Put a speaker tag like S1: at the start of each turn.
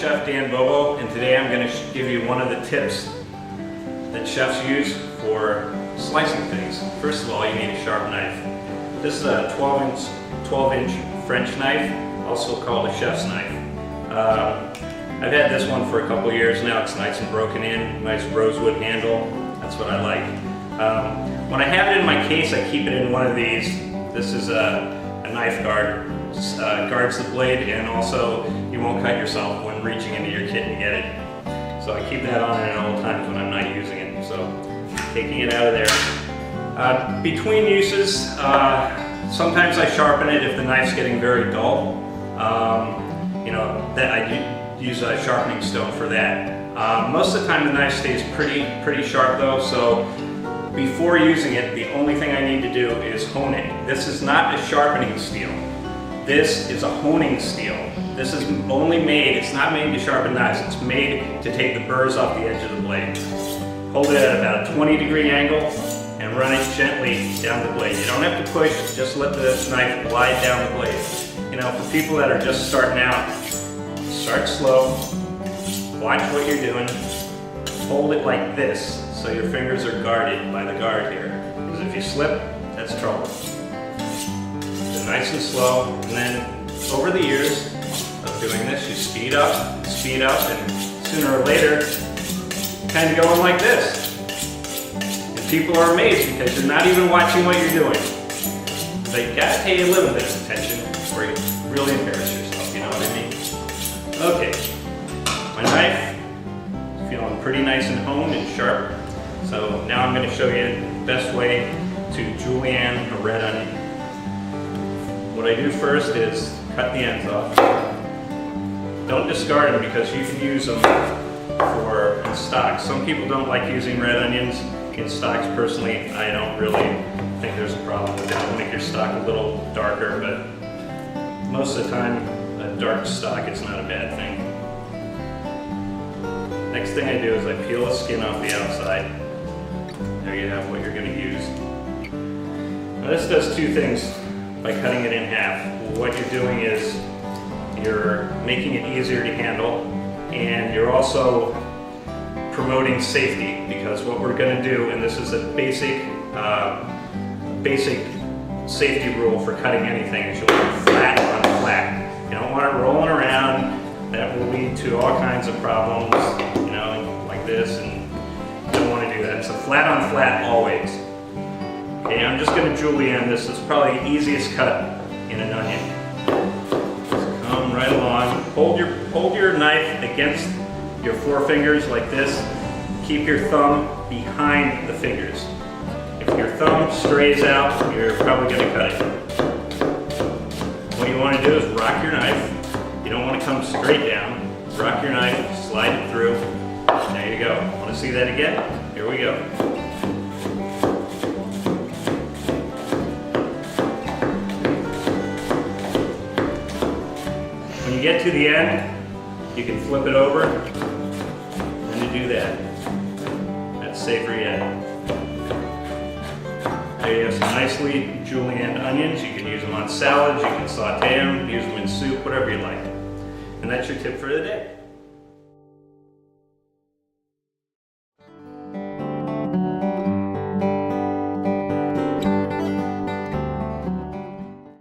S1: Chef Dan Bobo, and today I'm going to give you one of the tips that chefs use for slicing things. First of all, you need a sharp knife. This is a 12-inch French knife, also called a chef's knife. I've had this one for a couple years now. It's nice and broken in, nice rosewood handle. That's what I like. When I have it in my case, I keep it in one of these. This is a knife guard. Guards the blade, and also you won't cut yourself when reaching into your kit to get it. So I keep that on at all times when I'm not using it. So taking it out of there. Between uses, sometimes I sharpen it if the knife's getting very dull. That I use a sharpening stone for that. Most of the time the knife stays pretty sharp though, so before using it, the only thing I need to do is hone it. This is not a sharpening steel. This is a honing steel. This is only made, it's not made to sharpen knives, it's made to take the burrs off the edge of the blade. Hold it at about a 20-degree angle and run it gently down the blade. You don't have to push, just let the knife glide down the blade. For people that are just starting out, start slow, watch what you're doing, hold it like this so your fingers are guarded by the guard here. Because if you slip, that's trouble. Nice and slow, and then over the years of doing this, you speed up, and sooner or later, kind of going like this. And people are amazed because you're not even watching what you're doing. They gotta pay a little bit of attention or you really embarrass yourself, you know what I mean? Okay, my knife is feeling pretty nice and honed and sharp. So now I'm going to show you the best way to julienne a red onion. What I do first is cut the ends off. Don't discard them because you can use them in stocks. Some people don't like using red onions in stocks. Personally, I don't really think there's a problem with it. It'll make your stock a little darker, but most of the time, a dark stock is not a bad thing. Next thing I do is I peel the skin off the outside. There you have what you're going to use. Now this does two things. By cutting it in half, what you're doing is you're making it easier to handle, and you're also promoting safety, because what we're going to do, and this is a basic safety rule for cutting anything, is you want it flat on flat. You don't want it rolling around. That will lead to all kinds of problems, like this, and you don't want to do that. So flat on flat always. Okay, I'm just going to julienne this. This is probably the easiest cut in an onion. Just come right along. Hold your knife against your forefingers like this. Keep your thumb behind the fingers. If your thumb strays out, you're probably going to cut it. What you want to do is rock your knife. You don't want to come straight down. Rock your knife, slide it through. There you go. Want to see that again? Here we go. When you get to the end, you can flip it over, and you do that. That's safer yet. There you have some nicely julienned onions. You can use them on salads, you can saute them, use them in soup, whatever you like. And that's your tip for the day.